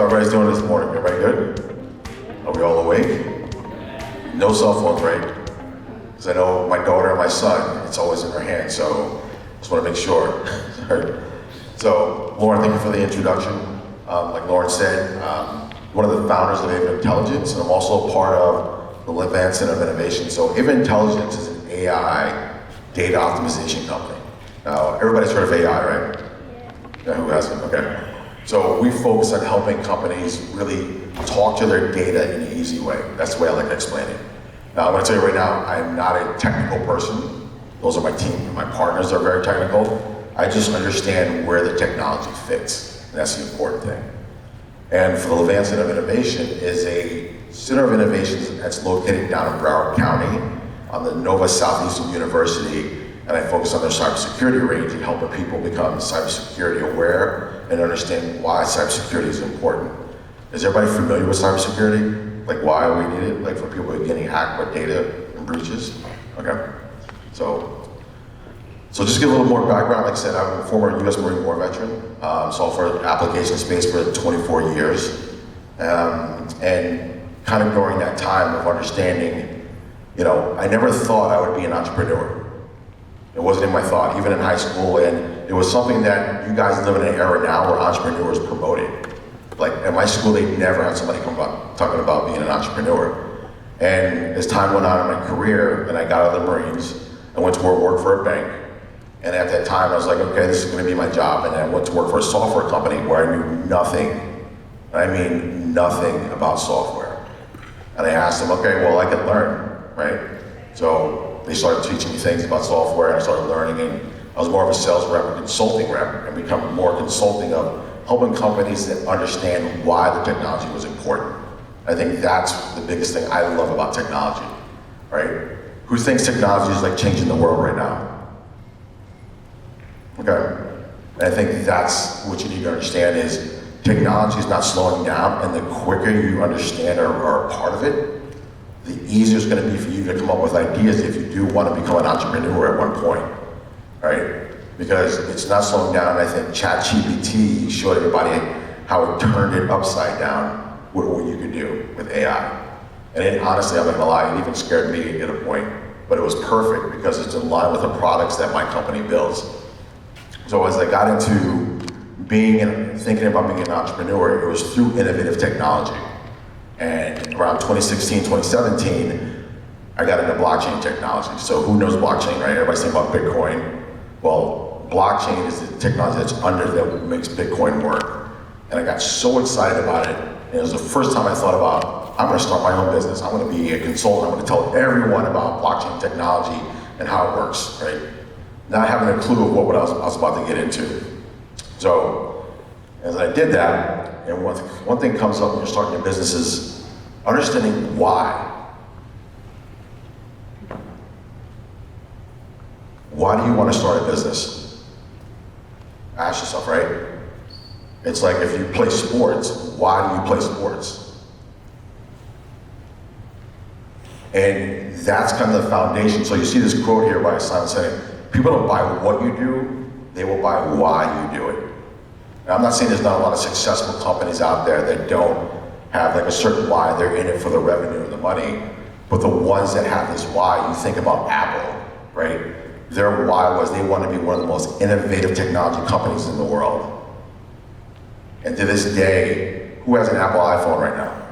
everybody's doing this morning? Everybody good? Are we all awake? No cell phones, right? Because I know my daughter and my son, it's always in their hand, so just want to make sure. So, Lauren, thank you for the introduction. Like Lauren said, one of the founders of Ava Intelligence, and I'm also a part of the Levant Center of Innovation. So Ava Intelligence is an AI data optimization company. Now, everybody's heard of AI, right? Yeah, who hasn't? Okay. So we focus on helping companies really talk to their data in an easy way. That's the way I like to explain it. Now, I'm going to tell you right now, I'm not a technical person. Those are my team. My partners are very technical. I just understand where the technology fits. And that's the important thing. And for the Levant Center of Innovation is a center of innovations that's located down in Broward County on the Nova Southeastern University. And I focus on their cybersecurity range and helping people become cybersecurity aware and understand why cybersecurity is important. Is everybody familiar with cybersecurity? Like why we need it? Like for people who are getting hacked with data and breaches? Okay. So just give a little more background. Like I said, I'm a former US Marine Corps veteran, software application space for 24 years. And kind of during that time of understanding, you know, I never thought I would be an entrepreneur. It wasn't in my thought, even in high school, and it was something that you guys live in an era now where entrepreneurs promoted. Like at my school, they never had somebody come up talking about being an entrepreneur. And as time went on in my career, and I got out of the Marines, I went to work for a bank. And at that time, I was like, okay, this is gonna be my job. And I went to work for a software company where I knew nothing, I mean nothing about software. And I asked them, okay, well, I can learn, right? So they started teaching me things about software, and I started learning, and I was more of a sales rep, a consulting rep, and become more consulting of helping companies that understand why the technology was important. I think that's the biggest thing I love about technology, right? Who thinks technology is like changing the world right now? Okay, and I think that's what you need to understand is technology is not slowing down, and the quicker you understand or are a part of it, the easier it's going to be for you to come up with ideas if you do want to become an entrepreneur at one point, right? Because it's not slowing down. I think ChatGPT showed everybody how it turned it upside down with what you could do with AI. And it, honestly, I'm not going to lie, it even scared me at a point, but it was perfect because it's in line with the products that my company builds. So as I got into thinking about being an entrepreneur, it was through innovative technology. And around 2016, 2017, I got into blockchain technology. So who knows blockchain, right? Everybody's thinking about Bitcoin. Well, blockchain is the technology that's under that makes Bitcoin work. And I got so excited about it. And it was the first time I thought about, I'm gonna start my own business. I'm gonna be a consultant. I'm gonna tell everyone about blockchain technology and how it works, right? Not having a clue of what I was about to get into. So, as I did that, and one thing comes up when you're starting your business is understanding why. Why do you want to start a business? Ask yourself, right? It's like if you play sports, why do you play sports? And that's kind of the foundation. So you see this quote here by Simon saying, people don't buy what you do, they will buy why you do it. Now, I'm not saying there's not a lot of successful companies out there that don't have like a certain why, they're in it for the revenue and the money, but the ones that have this why, you think about Apple, right? Their why was they want to be one of the most innovative technology companies in the world. And to this day, who has an Apple iPhone right now?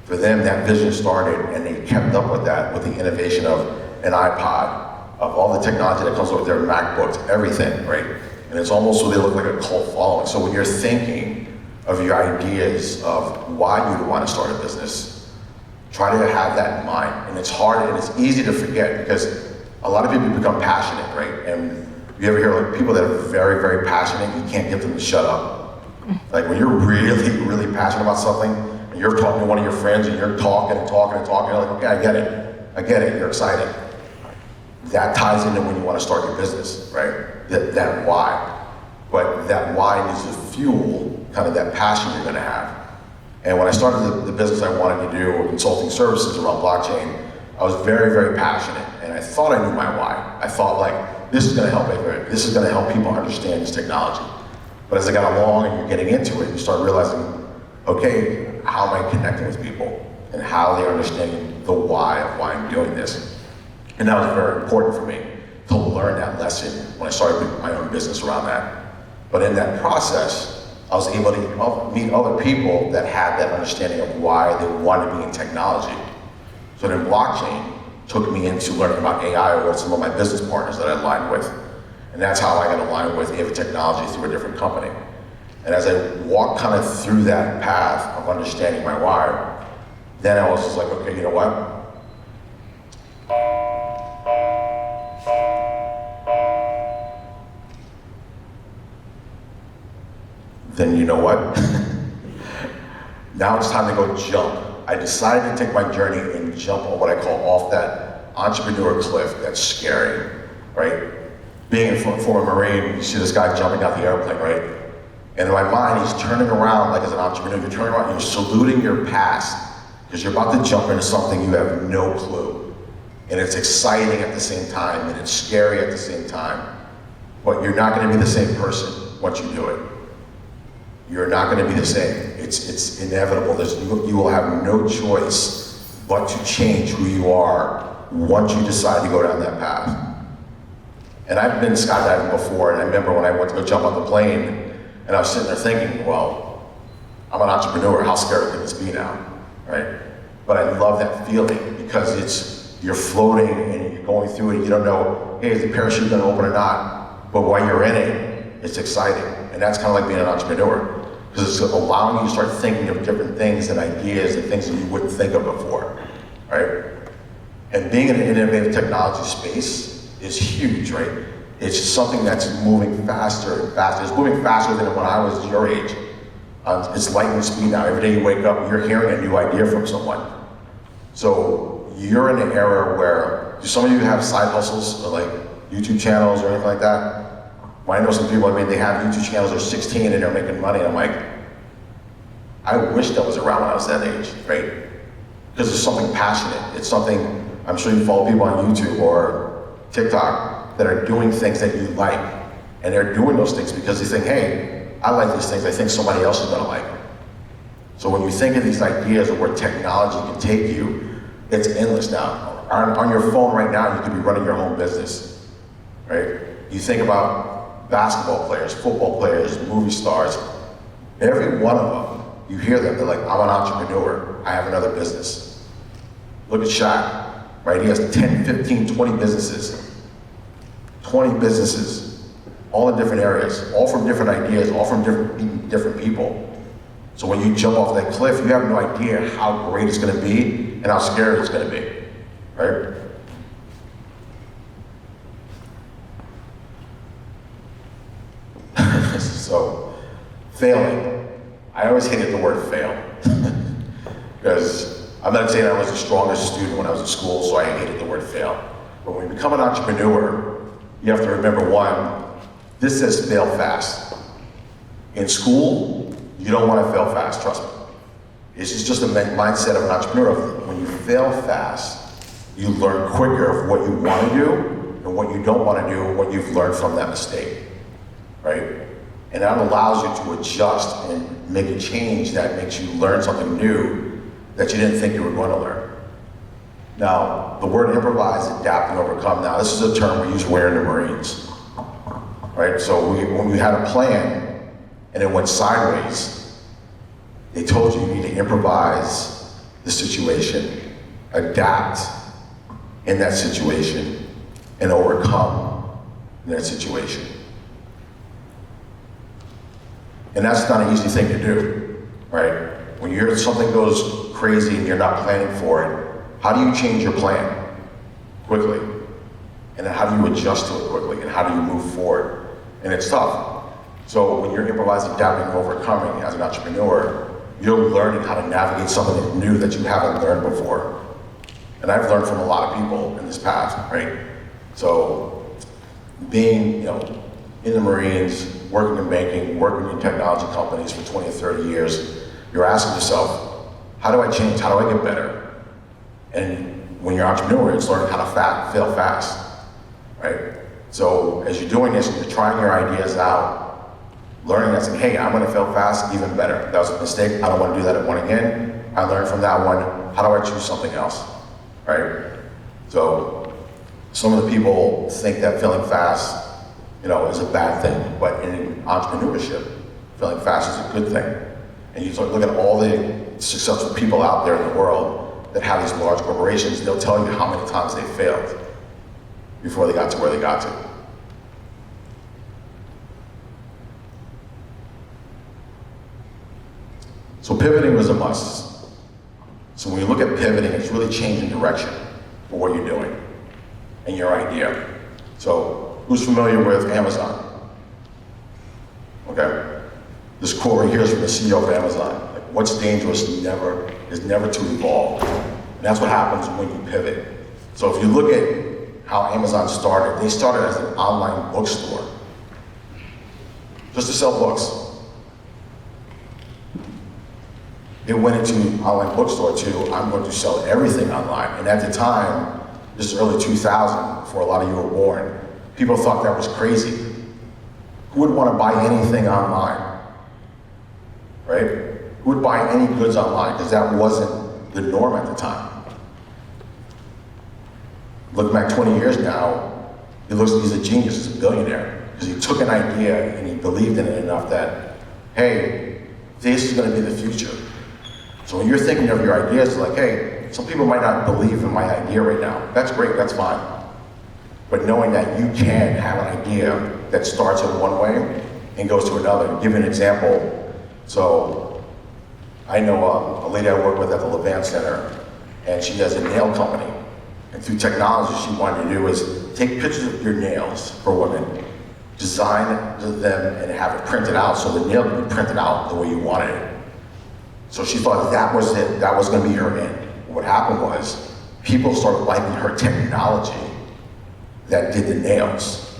For them, that vision started and they kept up with that, with the innovation of an iPod, of all the technology that comes with their MacBooks, everything, right? And it's almost so they look like a cult following. So when you're thinking of your ideas of why you would want to start a business, try to have that in mind. And it's hard and it's easy to forget because a lot of people become passionate, right? And you ever hear like people that are very, very passionate, you can't get them to shut up. Like when you're really, really passionate about something, and you're talking to one of your friends and you're talking and talking and talking, you're like, okay, I get it, you're excited. That ties into when you want to start your business, right? That why. But that why needs to fuel kind of that passion you're going to have. And when I started the business I wanted to do, consulting services around blockchain, I was very, very passionate. And I thought I knew my why. I thought like, this is gonna help it. This is gonna help people understand this technology. But as I got along and you're getting into it, you start realizing, okay, how am I connecting with people? And how they're understanding the why of why I'm doing this. And that was very important for me to learn that lesson when I started my own business around that. But in that process, I was able to meet other people that had that understanding of why they wanted to be in technology. So then blockchain took me into learning about AI with some of my business partners that I aligned with. And that's how I got aligned with Ava Technology through a different company. And as I walked kind of through that path of understanding my why, then I was just like, okay, you know what? Then you know what? Now it's time to go jump. I decided to take my journey and jump on what I call off that entrepreneur cliff that's scary, right? Being a former Marine, you see this guy jumping out the airplane, right? And in my mind, he's turning around like as an entrepreneur, you're turning around, you're saluting your past, because you're about to jump into something you have no clue. And it's exciting at the same time, and it's scary at the same time. But you're not gonna be the same person once you do it. You're not gonna be the same. It's inevitable. You will have no choice but to change who you are once you decide to go down that path. And I've been skydiving before, and I remember when I went to go jump on the plane, and I was sitting there thinking, well, I'm an entrepreneur, how scary can this be now, right? But I love that feeling because you're floating and you're going through it, you don't know, hey, is the parachute gonna open or not? But while you're in it, it's exciting. And that's kind of like being an entrepreneur, because it's allowing you to start thinking of different things and ideas and things that you wouldn't think of before, right? And being in an innovative technology space is huge, right? It's something that's moving faster and faster. It's moving faster than when I was your age. It's lightning speed now. Every day you wake up, you're hearing a new idea from someone. So you're in an era where, do some of you have side hustles, or like YouTube channels or anything like that? Well, I know some people, they have YouTube channels, they're 16 and they're making money. And I'm like, I wish that was around when I was that age, right? Because it's something passionate. It's something, I'm sure you follow people on YouTube or TikTok that are doing things that you like. And they're doing those things because they think, hey, I like these things, I think somebody else is gonna like it. So when you think of these ideas of where technology can take you, it's endless now. On your phone right now, you could be running your own business, right? You think about basketball players, football players, movie stars, every one of them, you hear them, they're like, I'm an entrepreneur, I have another business. Look at Shaq, right? He has 10, 15, 20 businesses. 20 businesses, all in different areas, all from different ideas, all from different people. So when you jump off that cliff, you have no idea how great it's gonna be and how scary it's gonna be, right? So, failing. I always hated the word fail. Because I'm not saying I was the strongest student when I was in school, so I hated the word fail. But when you become an entrepreneur, you have to remember one, this says fail fast. In school, you don't want to fail fast, trust me. This is just a mindset of an entrepreneur. When you fail fast, you learn quicker of what you want to do and what you don't want to do and what you've learned from that mistake, right? And that allows you to adjust and make a change that makes you learn something new that you didn't think you were going to learn. Now, the word improvise, adapt, and overcome, now this is a term we use in the Marines, right? So when we had a plan and it went sideways, they told you need to improvise the situation, adapt in that situation, and overcome in that situation. And that's not an easy thing to do, right? When something goes crazy and you're not planning for it, how do you change your plan quickly? And then how do you adjust to it quickly? And how do you move forward? And it's tough. So when you're improvising, adapting, and overcoming as an entrepreneur, you're learning how to navigate something new that you haven't learned before. And I've learned from a lot of people in this path, right? So being, in the Marines, working in banking, working in technology companies for 20 or 30 years, you're asking yourself, how do I change? How do I get better? And when you're an entrepreneur, it's learning how to fail fast, right? So as you're doing this, you're trying your ideas out, learning that, saying, hey, I'm gonna fail fast, even better. That was a mistake, I don't wanna do that one again. I learned from that one, how do I choose something else, right? So some of the people think that failing fast, is a bad thing, but in entrepreneurship, failing fast is a good thing. And you look at all the successful people out there in the world that have these large corporations, they'll tell you how many times they failed before they got to where they got to. So pivoting was a must. So when you look at pivoting, it's really changing direction for what you're doing and your idea. So who's familiar with Amazon? Okay. This quote right here is from the CEO of Amazon. Like, what's dangerous is never to evolve. And that's what happens when you pivot. So if you look at how Amazon started, they started as an online bookstore, just to sell books. It went into an online bookstore to, I'm going to sell everything online. And at the time, this is early 2000, before a lot of you were born, people thought that was crazy. Who would want to buy anything online? Right? Who would buy any goods online? Because that wasn't the norm at the time. Looking back 20 years now, he looks like he's a genius, he's a billionaire. Because he took an idea and he believed in it enough that, hey, this is going to be the future. So when you're thinking of your ideas, like, hey, some people might not believe in my idea right now. That's great, that's fine. But knowing that you can have an idea that starts in one way and goes to another. I'll give you an example. So I know a lady I work with at the Levant Center, and she has a nail company. And through technology, she wanted to do is take pictures of your nails for women, design them and have it printed out so the nail can be printed out the way you wanted it. So she thought that was it, that was gonna be her end. What happened was, people started liking her technology that did the nails.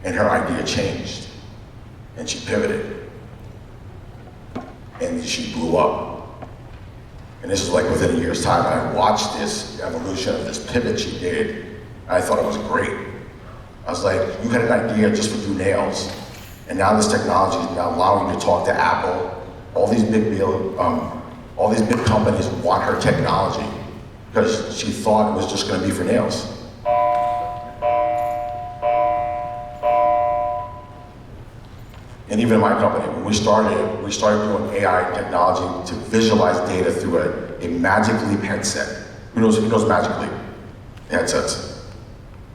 And her idea changed. And she pivoted. And she blew up. And this is like within a year's time. And I watched this evolution of this pivot she did. And I thought it was great. I was like, you had an idea just to do nails. And now this technology is now allowing you to talk to Apple. All these big companies want her technology because she thought it was just going to be for nails. And even in my company, when we started doing AI technology to visualize data through a Magic Leap headset. Who knows Magic Leap headsets?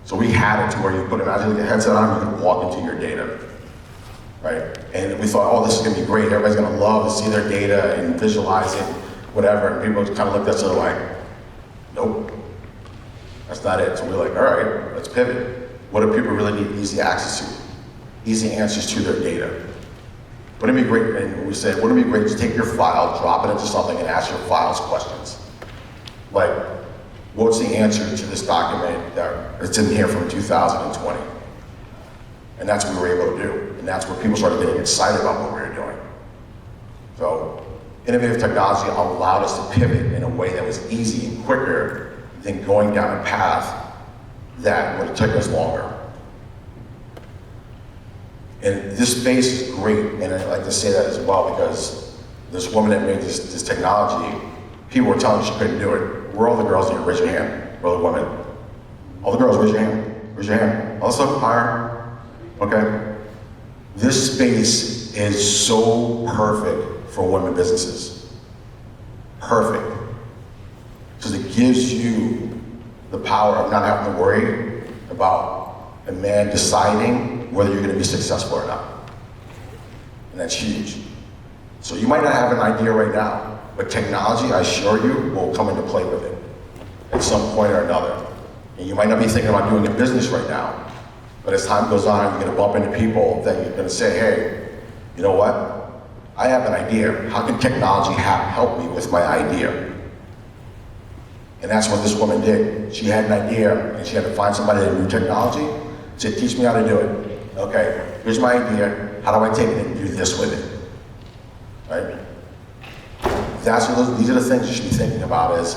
So we had it to where you put a Magic Leap headset on, you could walk into your data, right? And we thought, oh, this is gonna be great. Everybody's gonna love to see their data and visualize it, whatever. And people kind of looked at us and like, nope, that's not it. So we're like, all right, let's pivot. What do people really need easy access to? Easy answers to their data. Wouldn't it be great, and we said, wouldn't it be great to take your file, drop it into something, and ask your files questions? Like, what's the answer to this document that's in here from 2020? And that's what we were able to do. And that's where people started getting excited about what we were doing. So, innovative technology allowed us to pivot in a way that was easy and quicker than going down a path that would have taken us longer. And this space is great, and I like to say that as well because this woman that made this technology, people were telling her she couldn't do it. Where are all the girls here? Raise your hand. Where are the women? All the girls, raise your hand. Raise your hand. All the stuff higher. Okay. This space is so perfect for women businesses. Perfect. Because it gives you the power of not having to worry about a man deciding whether you're going to be successful or not. And that's huge. So you might not have an idea right now, but technology, I assure you, will come into play with it at some point or another. And you might not be thinking about doing a business right now, but as time goes on, you're going to bump into people that you're going to say, hey, you know what? I have an idea. How can technology help me with my idea? And that's what this woman did. She had an idea, and she had to find somebody that knew technology, said, teach me how to do it. Okay, here's my idea. How do I take it and do this with it? Right? These are the things you should be thinking about is,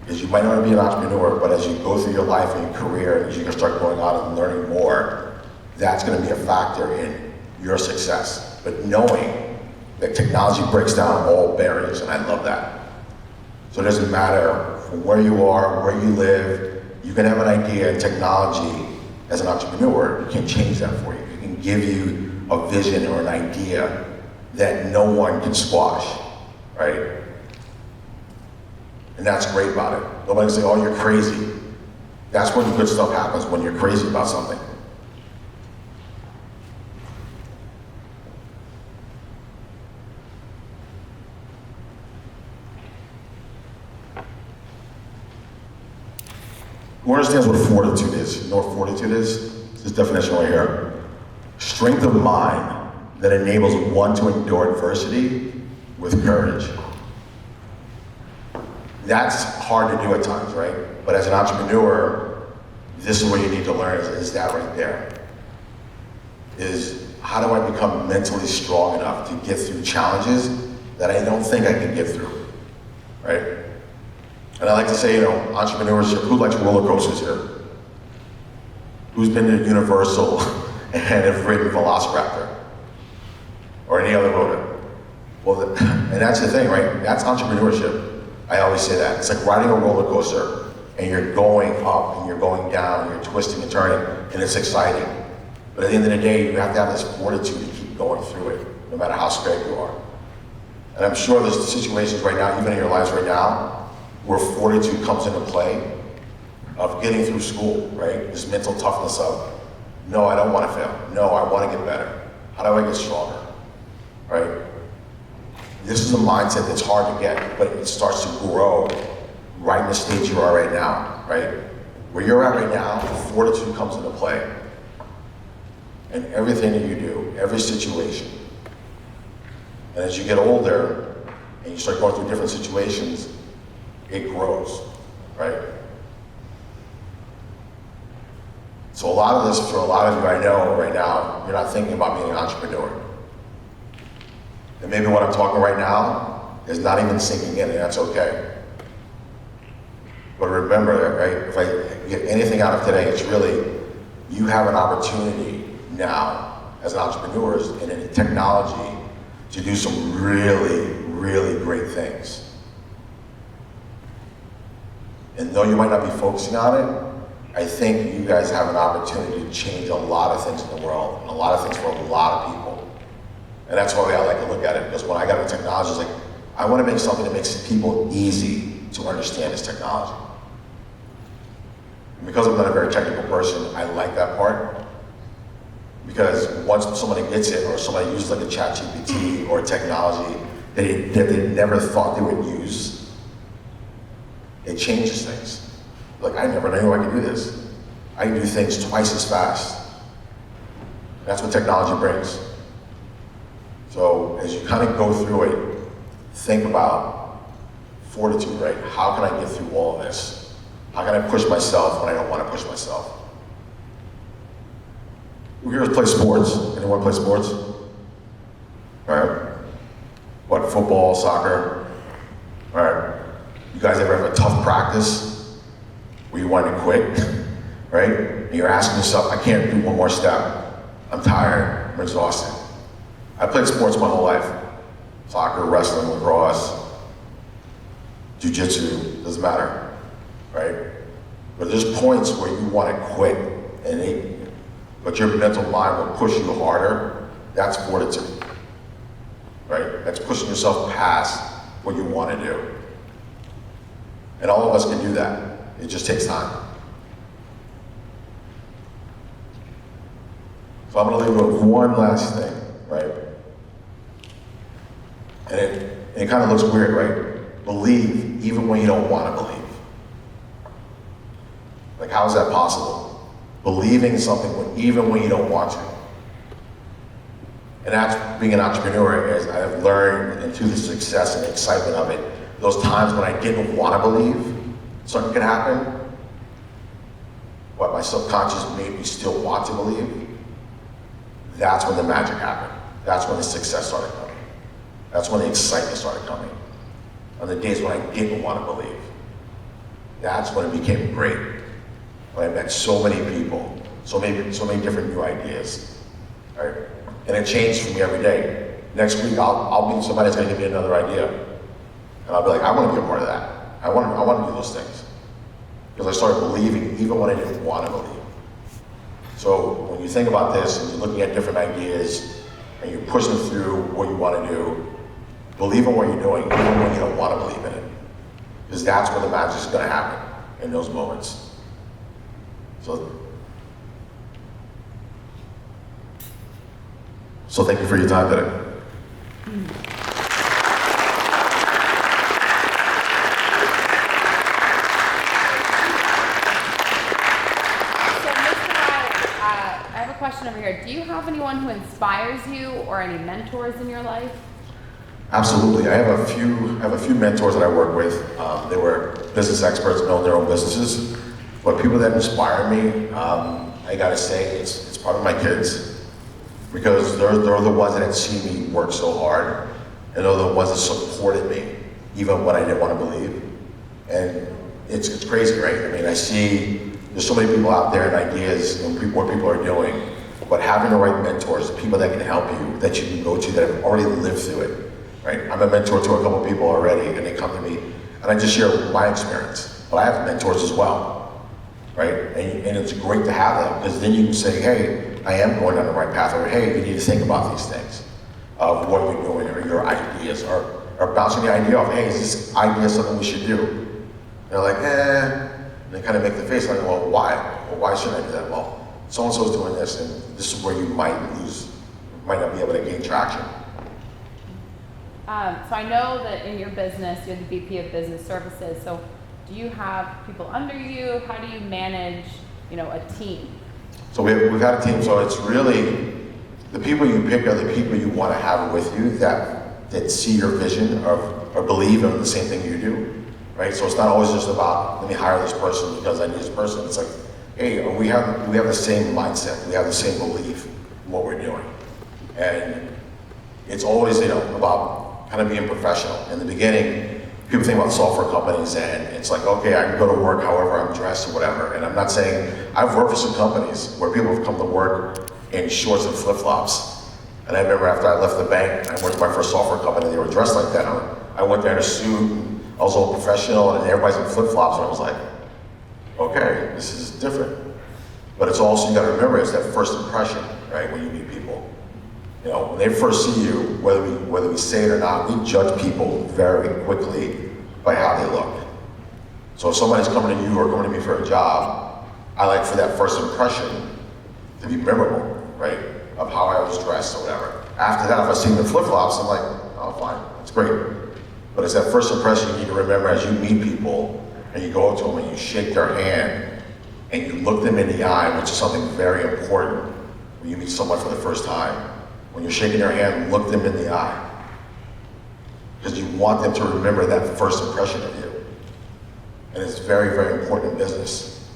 is you might not be an entrepreneur, but as you go through your life and your career, and as you start going on and learning more, that's going to be a factor in your success. But knowing that technology breaks down all barriers, and I love that. So it doesn't matter from where you are, where you live, you can have an idea, and technology, as an entrepreneur, can change that for you. It can give you a vision or an idea that no one can squash, right? And that's great about it. Nobody can say, oh, you're crazy. That's when good stuff happens, when you're crazy about something. Who understands what fortitude is? You know what fortitude is? It's this definition right here. Strength of mind that enables one to endure adversity with courage. That's hard to do at times, right? But as an entrepreneur, this is what you need to learn is that right there. Is how do I become mentally strong enough to get through challenges that I don't think I can get through, right? And I like to say, entrepreneurship, who likes roller coasters here? Who's been to Universal and have ridden Velociraptor? Or any other motor? Well, and that's the thing, right? That's entrepreneurship. I always say that. It's like riding a roller coaster and you're going up and you're going down, you're twisting and turning, and it's exciting. But at the end of the day, you have to have this fortitude to keep going through it, no matter how scared you are. And I'm sure there's situations right now, even in your lives right now, where fortitude comes into play of getting through school, right? This mental toughness of, no, I don't want to fail. No, I want to get better. How do I get stronger, right? This is a mindset that's hard to get, but it starts to grow right in the stage you are right now, right? Where you're at right now, fortitude comes into play. And everything that you do, every situation. And as you get older and you start going through different situations, it grows, right? So a lot of this, for a lot of you I know right now, you're not thinking about being an entrepreneur. And maybe what I'm talking right now is not even sinking in, and that's okay. But remember that, right? If I get anything out of today, it's really, you have an opportunity now as an entrepreneur and in technology to do some really, really great things. And though you might not be focusing on it, I think you guys have an opportunity to change a lot of things in the world, and a lot of things for a lot of people. And that's why I like to look at it, because when I got into technology, it's like, I want to make something that makes people easy to understand this technology. And because I'm not a very technical person, I like that part. Because once somebody gets it, or somebody uses like a ChatGPT or technology that they never thought they would use, it changes things. Like, I never knew I could do this. I can do things twice as fast. That's what technology brings. So as you kind of go through it, think about fortitude, right? How can I get through all of this? How can I push myself when I don't want to push myself? Who here play sports? Anyone play sports? All right. What, football, soccer? All right. You guys ever have a tough practice where you want to quit, right? And you're asking yourself, I can't do one more step. I'm tired, I'm exhausted. I played sports my whole life. Soccer, wrestling, lacrosse, jiu-jitsu, doesn't matter, right? But there's points where you want to quit, but your mental mind will push you harder. That's fortitude, right? That's pushing yourself past what you want to do. And all of us can do that. It just takes time. So I'm going to leave you with one last thing, right? And it kind of looks weird, right? Believe even when you don't want to believe. Like, how is that possible? Believing something even when you don't want to. And that's being an entrepreneur, as I've learned, and through the success and excitement of it, those times when I didn't want to believe something could happen, but my subconscious made me still want to believe, that's when the magic happened. That's when the success started coming. That's when the excitement started coming. On the days when I didn't want to believe. That's when it became great. When I met so many people, so many different new ideas, right? And it changed for me every day. Next week, I'll meet somebody that's gonna give me another idea. And I'll be like, I wanna be a part of that. I wanna do those things. Because I started believing even when I didn't wanna believe. So when you think about this and you're looking at different ideas and you're pushing through what you wanna do, believe in what you're doing even when you don't wanna believe in it. Because that's where the magic is gonna happen, in those moments. So thank you for your time today. I have a question over here. Do you have anyone who inspires you or any mentors in your life? Absolutely. I have a few mentors that I work with. They were business experts, build their own businesses. But people that inspire me, I gotta say, it's part of my kids. Because they're the ones that had seen me work so hard, and they're the ones that supported me, even when I didn't want to believe. And it's crazy, right? I mean, I see there's so many people out there and ideas and what people are doing, but having the right mentors, people that can help you, that you can go to, that have already lived through it, right? I'm a mentor to a couple of people already, and they come to me, and I just share my experience. But I have mentors as well, right? And it's great to have them, because then you can say, hey, I am going down the right path, or hey, you need to think about these things, of what you're doing, or your ideas, or bouncing the idea off, hey, is this idea something we should do? And they're like, eh, and they kind of make the face like, well, why? Well, why should I do that? Well, so-and-so's doing this, and this is where you might not be able to gain traction. So I know that in your business, you're the VP of Business Services, so do you have people under you? How do you manage, a team? So we've had a team, so it's really, the people you pick are the people you want to have with you that see your vision or believe in the same thing you do, right? So it's not always just about, let me hire this person because I need this person. It's like, hey, we have the same mindset, we have the same belief in what we're doing. And it's always, about kind of being professional. In the beginning, people think about software companies and it's like, okay, I can go to work however I'm dressed or whatever. And I'm not saying, I've worked for some companies where people have come to work in shorts and flip-flops. And I remember after I left the bank, I went to my first software company, they were dressed like that. I went there in a suit, and I was all professional, and everybody's in flip-flops, and I was like, okay, this is different. But it's also, you gotta remember, it's that first impression, right, when you meet people. When they first see you, whether we say it or not, we judge people very quickly by how they look. So if somebody's coming to you or coming to me for a job, I like for that first impression to be memorable, right? Of how I was dressed or whatever. After that, if I see them in flip-flops, I'm like, oh, fine, it's great. But it's that first impression you need to remember as you meet people and you go up to them and you shake their hand and you look them in the eye, which is something very important when you meet someone for the first time. When you're shaking their hand, look them in the eye. Because you want them to remember that first impression of you. And it's very, very important in business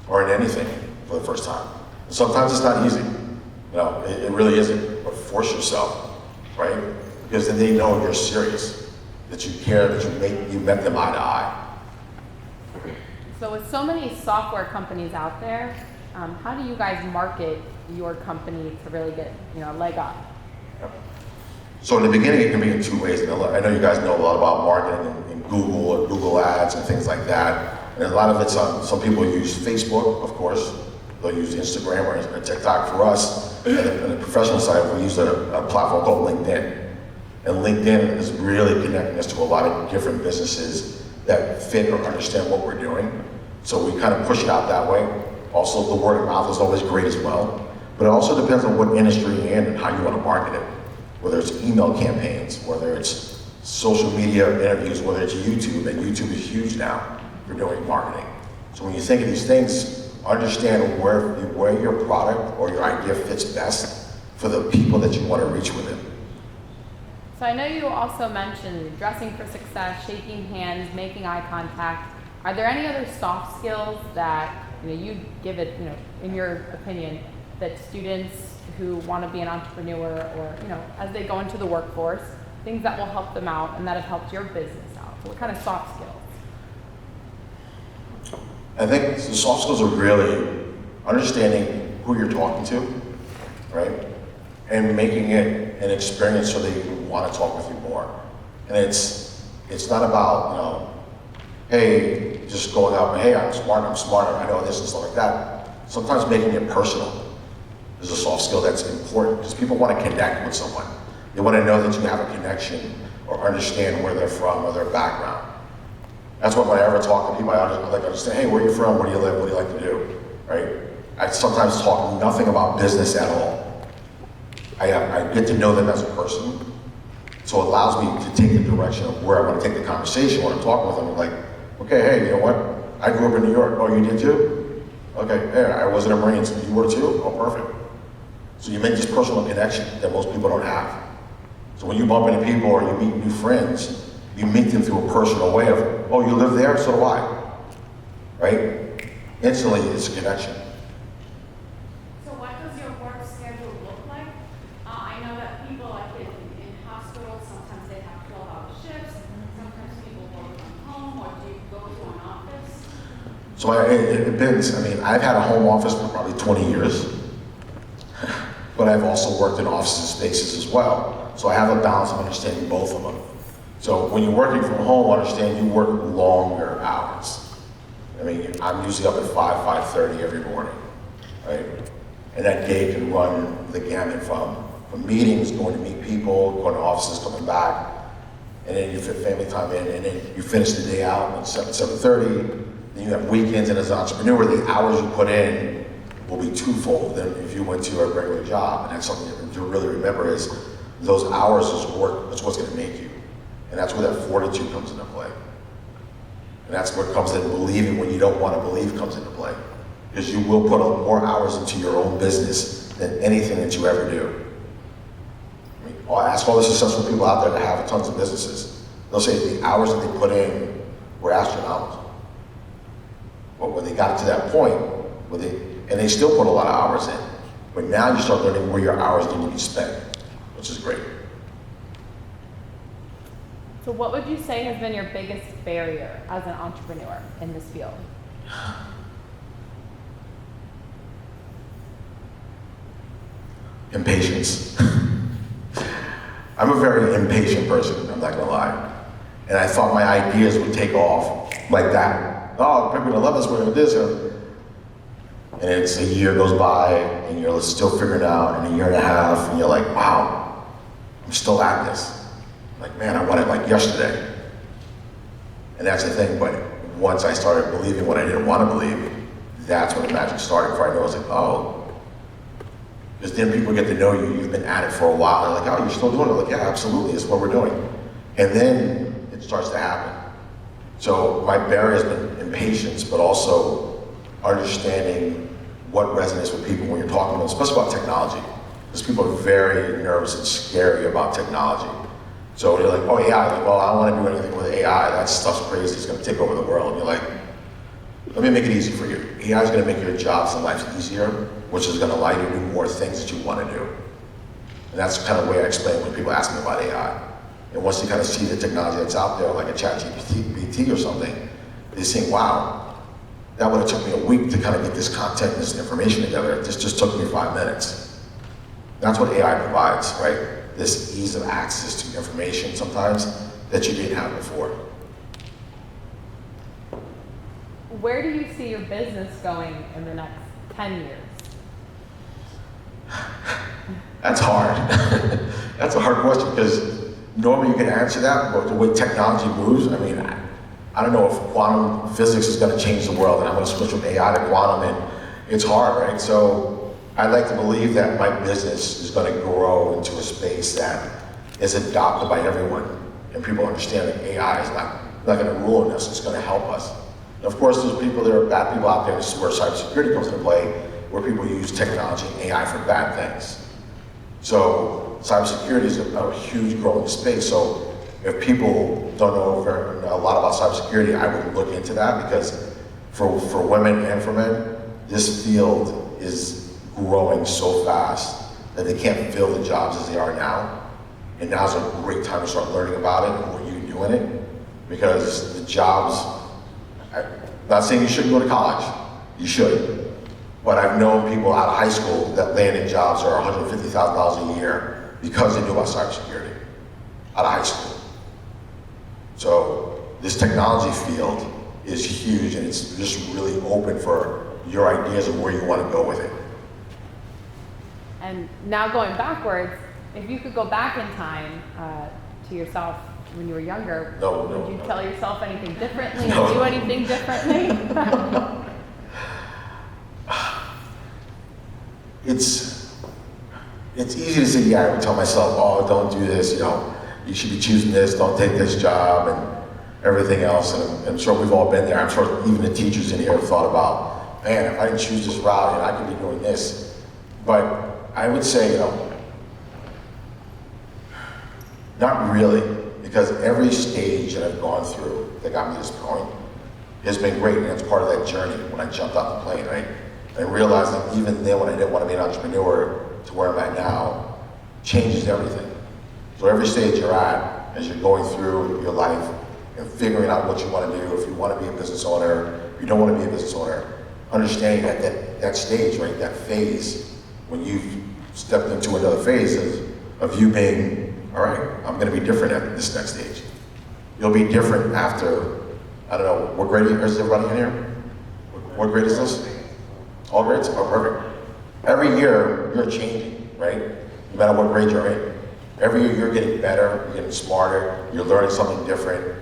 or in anything for the first time. And sometimes it's not easy. It really isn't. But force yourself, right? Because then they know you're serious, that you care, that you met them eye to eye. So with so many software companies out there, how do you guys market your company to really get a leg up? So in the beginning, it can be in two ways. And I know you guys know a lot about marketing and Google or Google Ads and things like that. And a lot of it's on, some people use Facebook, of course. They'll use Instagram or TikTok. For us, on the professional side, we use a platform called LinkedIn. And LinkedIn is really connecting us to a lot of different businesses that fit or understand what we're doing. So we kind of push it out that way. Also, the word of mouth is always great as well. But it also depends on what industry you're in and how you want to market it. Whether it's email campaigns, whether it's social media interviews, whether it's YouTube, and YouTube is huge now for doing marketing. So when you think of these things, understand where your product or your idea fits best for the people that you want to reach with it. So I know you also mentioned dressing for success, shaking hands, making eye contact. Are there any other soft skills that you give it, in your opinion, that students who want to be an entrepreneur or, as they go into the workforce, things that will help them out and that have helped your business out? So what kind of soft skills? I think the soft skills are really understanding who you're talking to, right? And making it an experience so they want to talk with you more. And it's not about, hey, just going out and, hey, I'm smart, I know this and stuff like that. Sometimes making it personal is a soft skill that's important because people want to connect with someone. They want to know that you have a connection or understand where they're from or their background. That's why when I ever talk to people, I like to understand, hey, where are you from? Where do you live? What do you like to do? Right? I sometimes talk nothing about business at all. I get to know them as a person, so it allows me to take the direction of where I want to take the conversation when I'm talking with them. I'm like, okay, hey, you know what? I grew up in New York. Oh, you did too? Okay, hey, I was in a Marines. You were too? Oh, perfect. So you make this personal connection that most people don't have. So when you bump into people or you meet new friends, you meet them through a personal way of, oh, you live there? So do I. Right? Instantly, it's a connection. So what does your work schedule look like? I know that people like in hospitals, sometimes they have 12-hour shifts. Sometimes people work from home, or do you go to an office? So it depends. I mean, I've had a home office for probably 20 years, but I've also worked in offices and spaces as well. So I have a balance of understanding both of them. So when you're working from home, understand you work longer hours. I mean, I'm usually up at 5:30 every morning, right? And that day can run the gamut from meetings, going to meet people, going to offices, coming back, and then you fit family time in, and then you finish the day out at 7:30. Then you have weekends, and as an entrepreneur, the hours you put in will be twofold than if you went to a regular job. And that's something to really remember is those hours is work. That's what's going to make you, and that's where that fortitude comes into play. And that's what comes in believing when you don't want to believe comes into play. Because you will put more hours into your own business than anything that you ever do. I mean, I'll ask all the successful people out there that have tons of businesses. They'll say the hours that they put in were astronomical. But when they got to that point, and they still put a lot of hours in, but now you start learning where your hours need to be spent, which is great. So what would you say has been your biggest barrier as an entrepreneur in this field? Impatience. I'm a very impatient person, I'm not gonna lie. And I thought my ideas would take off like that. Oh, people are gonna love this, we're gonna do this. And it's a year goes by and you're still figuring out, and a year and a half, and you're like, wow, I'm still at this. Like, man, I want it like yesterday. And that's the thing, but once I started believing what I didn't want to believe, that's when the magic started. Before I knew, I was like, oh. Because then people get to know you, you've been at it for a while, they're like, oh, you're still doing it? Like, yeah, absolutely, it's what we're doing. And then it starts to happen. So my barrier has been impatience, but also understanding what resonates with people when you're talking about, especially about technology. Because people are very nervous and scary about technology. So you're like, oh, AI, like, well, I don't want to do anything with AI. That stuff's crazy, it's going to take over the world. And you're like, let me make it easy for you. AI is going to make your jobs and life easier, which is going to allow you to do more things that you want to do. And that's the kind of way I explain when people ask me about AI. And once you kind of see the technology that's out there, like a ChatGPT or something, they think, wow, that would have took me a week to kind of get this content and this information together. This just took me 5 minutes. That's what AI provides, right? This ease of access to information sometimes that you didn't have before. Where do you see your business going in the next 10 years? That's hard. That's a hard question because normally you can answer that, but the way technology moves, I mean, I don't know if quantum physics is going to change the world and I'm going to switch from AI to quantum, and it's hard, right? So I'd like to believe that my business is going to grow into a space that is adopted by everyone, and people understand that AI is not going to rule us, it's going to help us. And of course, there are bad people out there. This is where cybersecurity comes into play, where people use technology and AI for bad things. So cybersecurity is a huge growing space. So if people don't know a lot about cybersecurity, I would look into that, because for women and for men, this field is growing so fast that they can't fill the jobs as they are now. And now's a great time to start learning about it and what you can do in it, because the jobs, Not saying you shouldn't go to college, you should. But I've known people out of high school that landed jobs that are $150,000 a year because they knew about cybersecurity out of high school. So this technology field is huge, and it's just really open for your ideas of where you want to go with it. And now going backwards, if you could go back in time to yourself when you were younger, would you tell yourself anything differently or do anything differently? It's easy to say, yeah, I would tell myself, oh, don't do this, you should be choosing this, don't take this job, and everything else. And I'm sure we've all been there. I'm sure even the teachers in here have thought about, man, if I didn't choose this route, I could be doing this. But I would say, not really, because every stage that I've gone through that got me to this point has been great, and that's part of that journey when I jumped off the plane, right? And realizing even then when I didn't want to be an entrepreneur to where I'm at now, changes everything. So every stage you're at, as you're going through your life and figuring out what you want to do, if you want to be a business owner, if you don't want to be a business owner, understanding that stage, right, that phase, when you've stepped into another phase of you being, all right, I'm going to be different at this next stage. You'll be different after, I don't know, what grade is everybody in here? What grade is this? All grades? Oh, perfect. Every year, you're changing, right? No matter what grade you're in. Every year, you're getting better, you're getting smarter, you're learning something different.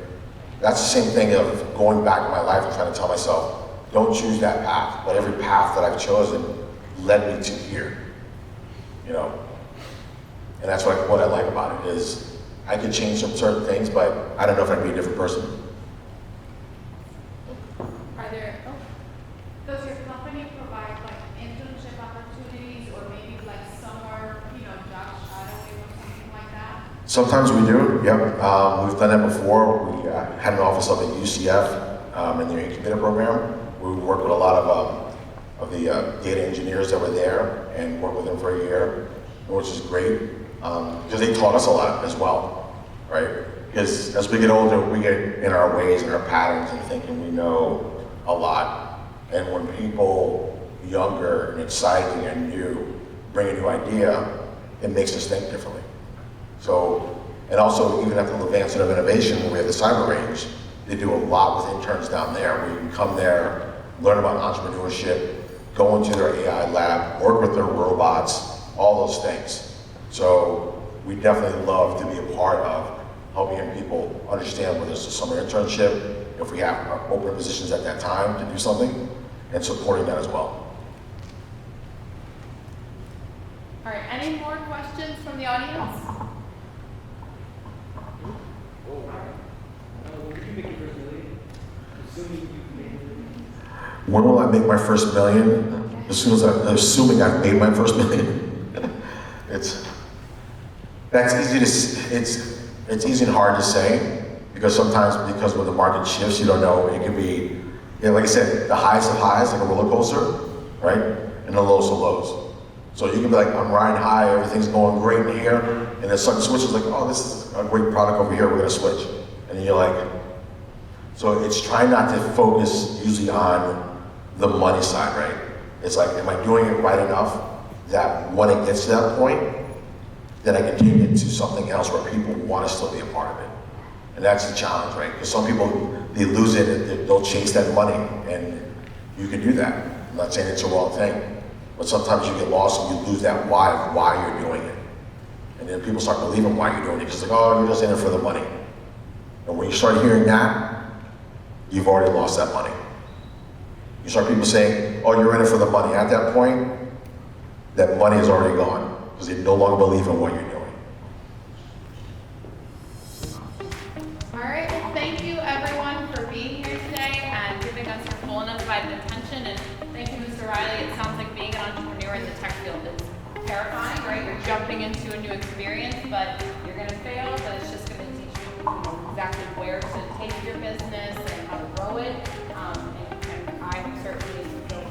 That's the same thing of going back in my life and trying to tell myself, don't choose that path, but every path that I've chosen led me to here, And that's what I like about it is I could change some certain things, but I don't know if I'd be a different person. Does your company provide internship opportunities or maybe summer, job shadowing or something like that? Sometimes we do, yep. We've done that before. We had an office up at UCF in the incubator program. We worked with a lot of the data engineers that were there and worked with them for a year, which is great because they taught us a lot as well, right? Because as we get older, we get in our ways and our patterns and thinking we know a lot. And when people younger and exciting and new bring a new idea, it makes us think differently. So, and also even at the advancement of innovation, when we have the cyber range, they do a lot with interns down there where you can come there, learn about entrepreneurship, go into their AI lab, work with their robots, all those things. So we definitely love to be a part of helping people understand whether it's a summer internship, if we have open positions at that time to do something, and supporting that as well. All right, any more questions from the audience? When will I make my first million? Assuming I've made my first million. It's easy and hard to say because sometimes when the market shifts, you don't know. It could be, like I said, the highs of highs, like a roller coaster, right? And the lows of lows. So you can be like, I'm riding high, everything's going great in here, and then sudden switches like, oh, this is a great product over here, we're gonna switch. And then you're like, so it's trying not to focus usually on the money side, right? It's like, am I doing it right enough that when it gets to that point, then I can take it to something else where people want to still be a part of it. And that's the challenge, right? Because some people, they lose it and they'll chase that money, and you can do that. I'm not saying it's a wrong thing, but sometimes you get lost and you lose that why of why you're doing it. And then people start believing why you're doing it, because like, oh, you're just in it for the money. And when you start hearing that, you've already lost that money. You start people saying, oh, you're in it for the money. At that point, that money is already gone, because they no longer believe in what you're doing. All right, well, thank you everyone for being here today and giving us your full and undivided attention. And thank you, Mr. Riley. It sounds like being an entrepreneur in the tech field is terrifying, right? You're jumping into a new experience, but you're going to fail, but it's just going to teach you, exactly where to take your business and how to grow it. And I certainly feel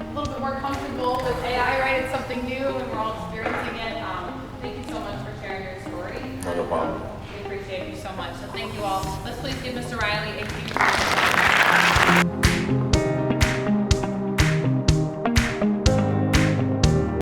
a little bit more comfortable with AI, right? It's something new and we're all experiencing it. Thank you so much for sharing your story. No problem. We appreciate you so much. So thank you all. Let's please give Mr. Riley a huge round of applause.